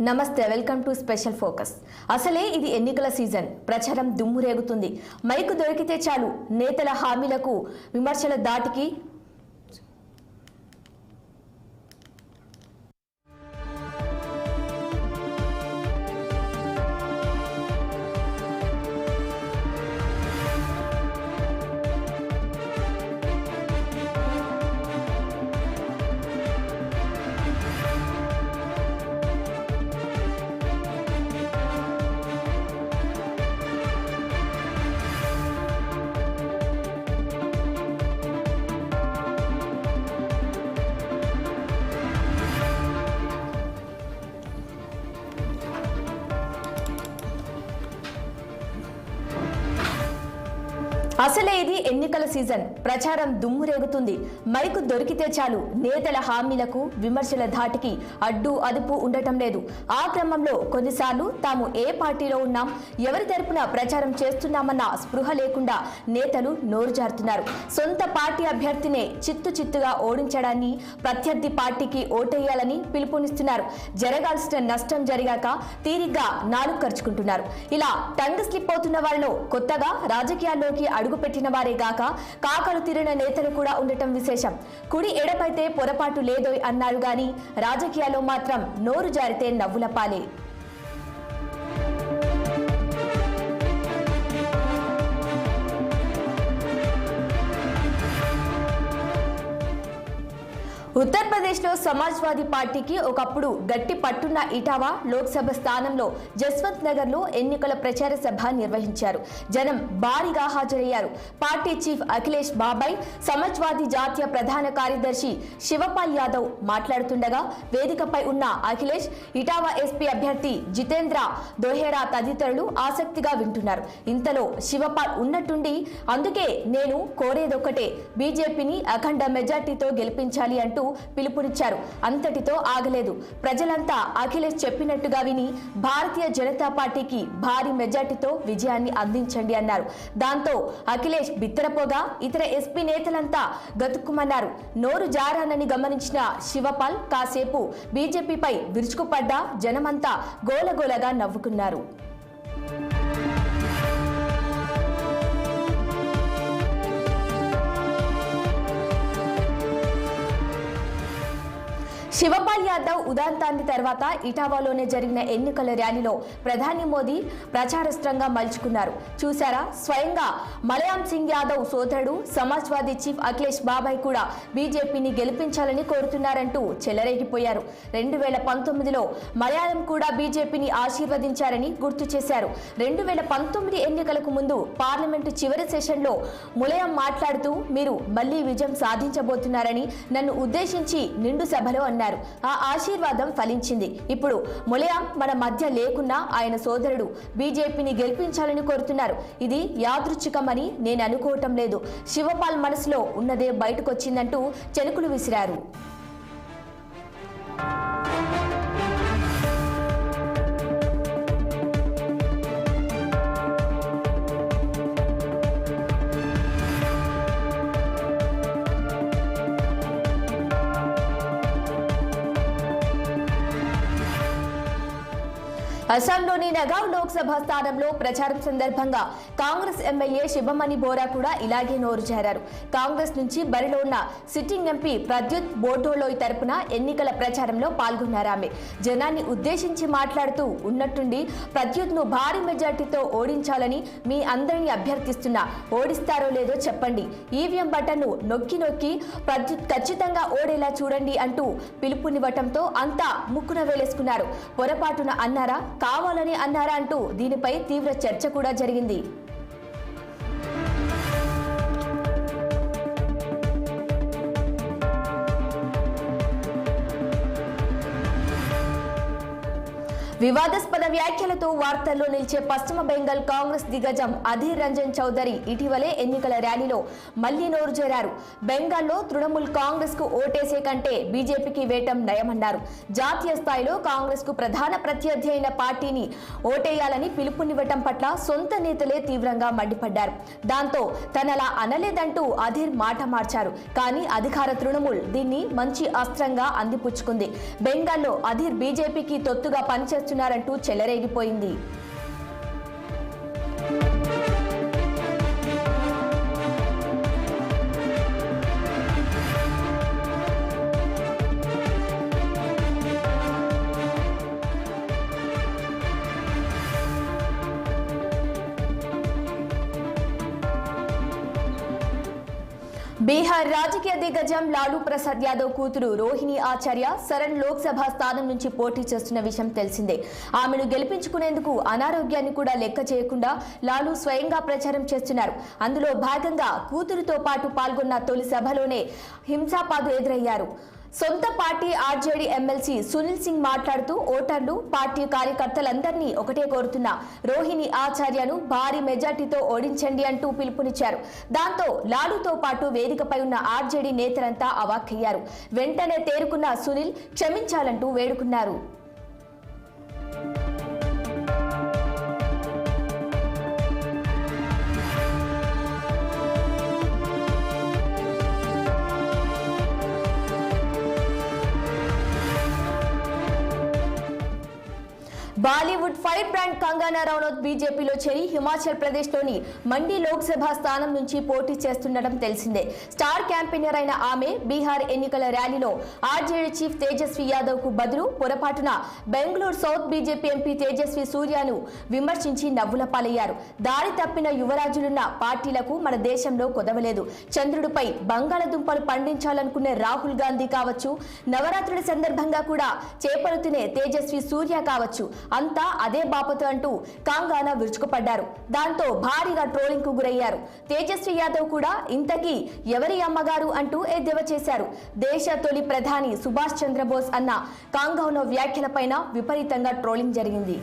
నమస్తే welcome to special focus. అసలే ఇది ఎన్నికల సీజన్. ప్రచారం దుమ్ము రేగుతుంది. మైకు దొరికితే చాలు నేతల హామీలకు విమర్శల దాటికి అసలే ఇది ఎన్నికల సీజన్. ప్రచారం దుమ్ము రేగుతుంది. మైకు దొరికితే చాలు నేతల హామీలకు విమర్శల ధాటికి అడ్డు అదుపు ఉండటం లేదు. ఆ క్రమంలో కొన్నిసార్లు తాము ఏ పార్టీలో ఉన్నాం, ఎవరి తరపున ప్రచారం చేస్తున్నామన్న స్పృహ లేకుండా నేతలు నోరు జారుతున్నారు. సొంత పార్టీ అభ్యర్థినే చిత్తుగా ఓడించడాన్ని, ప్రత్యర్థి పార్టీకి ఓటేయాలని పిలుపునిస్తున్నారు. జరగాల్సిన నష్టం జరిగాక తీరిగ్గా నాలుగు ఖర్చుకుంటున్నారు. ఇలా టంగ్ స్లిప్ అవుతున్న వారిలో కొత్తగా రాజకీయాల్లోకి అడుగుపెట్టిన వారే గాక కాకలు తీరిన నేతలు కూడా ఉండటం విశేషం. కుడి ఎడపైతే పొరపాటు లేదో అన్నారు గాని రాజకీయాల్లో మాత్రం నోరు జారితే నవ్వుల పాలే. ఉత్తరప్రదేశ్లో సమాజ్వాదీ పార్టీకి ఒకప్పుడు గట్టి పట్టున్న ఇటావా లోక్సభ స్థానంలో జస్వంత్ నగర్ లో ఎన్నికల ప్రచార సభ నిర్వహించారు. జనం భారీగా హాజరయ్యారు. పార్టీ చీఫ్ అఖిలేష్ బాబాయ్, సమాజ్వాదీ జాతీయ ప్రధాన కార్యదర్శి శివపాల్ యాదవ్ మాట్లాడుతుండగా వేదికపై ఉన్న అఖిలేష్, ఇటావా ఎస్పీ అభ్యర్థి జితేంద్ర దోహేరా తదితరులు ఆసక్తిగా వింటున్నారు. ఇంతలో శివపాల్ ఉన్నట్టుండి, అందుకే నేను కోరేదొక్కటే, బీజేపీని అఖండ మెజార్టీతో గెలిపించాలి అంటూ పిలుపునిచ్చారు. అంతటితో ఆగలేదు. ప్రజలంతా అఖిలేష్ చెప్పినట్టుగా విని భారతీయ జనతా పార్టీకి భారీ మెజార్టీతో విజయాన్ని అందించండి అన్నారు. దాంతో అఖిలేష్ బిత్తరపోగా ఇతర ఎస్పీ నేతలంతా గతుక్కుమన్నారు. నోరు జారానని గమనించిన శివపాల్ కాసేపు బీజేపీపై విరుచుకుపడ్డా జనమంతా గోలగోలగా నవ్వుకున్నారు. శివపాల్ యాదవ్ ఉదాంతాన్ని తర్వాత ఇటావాలోనే జరిగిన ఎన్నికల ర్యాలీలో ప్రధాని మోదీ ప్రచారస్త్రంగా మలుచుకున్నారు. చూశారా, స్వయంగా మలయాం సింగ్ యాదవ్ సోదరుడు సమాజ్వాదీ చీఫ్ అఖిలేష్ బాబాయ్ కూడా బీజేపీని గెలిపించాలని కోరుతున్నారంటూ చెలరేగిపోయారు. 2019లో మలయాళం కూడా బీజేపీని ఆశీర్వదించారని గుర్తు చేశారు. 2019 ఎన్నికలకు ముందు పార్లమెంటు చివరి సెషన్లో ములయాం మాట్లాడుతూ, మీరు మళ్లీ విజయం సాధించబోతున్నారని నన్ను ఉద్దేశించి నిండు సభలో అన్నారు. ఆ ఆశీర్వాదం ఫలించింది. ఇప్పుడు ములయాం మన మధ్య లేకున్నా ఆయన సోదరుడు బీజేపీని గెలిపించాలని కోరుతున్నారు. ఇది యాదృచ్ఛికమని నేను అనుకోవటం లేదు. శివపాల్ మనసులో ఉన్నదే బయటకొచ్చిందంటూ చెనుకులు విసిరారు. అస్సాంలోని నగావ్ లోక్సభ స్థానంలో ప్రచారం సందర్భంగా కాంగ్రెస్ ఎమ్మెల్యే శివమణి బోరా కూడా ఇలాగే నోరు జారారు. కాంగ్రెస్ నుంచి బరిలో ఉన్న సిట్టింగ్ ఎంపీ ప్రద్యుత్ బోర్డోలోయ్ తరపున ఎన్నికల ప్రచారంలో పాల్గొన్నారు. ఆమె జనాన్ని ఉద్దేశించి మాట్లాడుతూ ఉన్నట్టుండి, ప్రద్యుత్ను భారీ మెజార్టీతో ఓడించాలని మీ అందరినీ అభ్యర్థిస్తున్నా. ఓడిస్తారో లేదో చెప్పండి. ఈవీఎం బటన్ను నొక్కి నొక్కి ప్రద్యుత్ ఖచ్చితంగా ఓడేలా చూడండి అంటూ పిలుపునివ్వటంతో అంతా ముక్కున వేలేసుకున్నారు. పొరపాటున అన్నారా, కావాలని అన్నారా అంటూ దీనిపై తీవ్ర చర్చ కూడా జరిగింది. వివాదాస్పద వ్యాఖ్యలతో వార్తల్లో నిలిచే పశ్చిమ బెంగాల్ కాంగ్రెస్ దిగ్గజం అధీర్ రంజన్ చౌదరి ఇటీవలే ఎన్నికల ర్యాలీలో మళ్లీ నోరు చేరారు. బెంగాల్లో తృణమూల్ కాంగ్రెస్ కు ఓటేసే కంటే బీజేపీకి వేయటం నయమన్నారు. జాతీయ స్థాయిలో కాంగ్రెస్ కు ప్రధాన ప్రత్యర్థి అయిన పార్టీని ఓటేయాలని పిలుపునివ్వటం పట్ల సొంత నేతలే తీవ్రంగా మండిపడ్డారు. దాంతో తనలా అనలేదంటూ అధీర్ మాట మార్చారు. కానీ అధికార తృణమూల్ దీన్ని మంచి అస్త్రంగా అందిపుచ్చుకుంది. బెంగాల్లో అధీర్ బీజేపీకి తొత్తుగా పనిచేస్తున్నారంటూ చెలరేగిపోయింది. బీహార్ రాజకీయ దిగ్గజం లాలూ ప్రసాద్ యాదవ్ కూతురు రోహిణి ఆచార్య సరణ్ లోక్సభ స్థానం నుంచి పోటీ చేస్తున్న విషయం తెలిసిందే. ఆమెను గెలిపించుకునేందుకు అనారోగ్యాన్ని కూడా లెక్క చేయకుండా లాలూ స్వయంగా ప్రచారం చేస్తున్నారు. అందులో భాగంగా కూతురుతో పాటు పాల్గొన్న తొలి సభలోనే హింసాపాదు ఎదురయ్యారు. సొంత party RJD MLC Sunil Singh మాట్లాడుతూ ఓటర్లు, పార్టీ కార్యకర్తలందరినీ ఒకటే కోరుతున్న రోహిణి ఆచార్యను భారీ మెజార్టీతో ఓడించండి అంటూ పిలుపునిచ్చారు. దాంతో లాలూతో పాటు వేదికపై ఉన్న ఆర్జేడీ నేతలంతా అవాక్కయ్యారు. వెంటనే తేరుకున్న సునీల్ క్షమించాలంటూ వేడుకున్నారు. Bollywood fire brand Kangana Ranaut బీజేపీలో చేరి హిమాచల్ ప్రదేశ్లోని మండి లోక్సభ స్థానం నుంచి పోటీ చేస్తుండటం తెలిసిందే. స్టార్ క్యాంపెయినర్ అయిన ఆమె బీహార్ ఎన్నికల ర్యాలీలో ఆర్జేడీ చీఫ్ తేజస్వి యాదవ్ కు బదులు పొరపాటున Bengaluru south BJP MP Tejasvi సూర్యను విమర్శించి నవ్వుల పాలయ్యారు. దారి తప్పిన యువరాజులున్న పార్టీలకు మన దేశంలో కొదవలేదు. చంద్రుడిపై బంగాళదుంపలు పండించాలనుకునే రాహుల్ గాంధీ కావచ్చు, నవరాత్రుల సందర్భంగా కూడా చేపలు తినే తేజస్వి సూర్య కావచ్చు, అంతా అదే బాపతు అంటూ కంగనా విరుచుకుపడ్డారు. దాంతో భారీగా ట్రోలింగ్ కు గురయ్యారు. తేజస్వి యాదవ్ కూడా ఇంతకీ ఎవరి అమ్మగారు అంటూ ఎద్దేవా చేశారు. దేశ తొలి ప్రధాని సుభాష్ చంద్రబోస్ అన్న కంగనా వ్యాఖ్యలపైన విపరీతంగా ట్రోలింగ్ జరిగింది.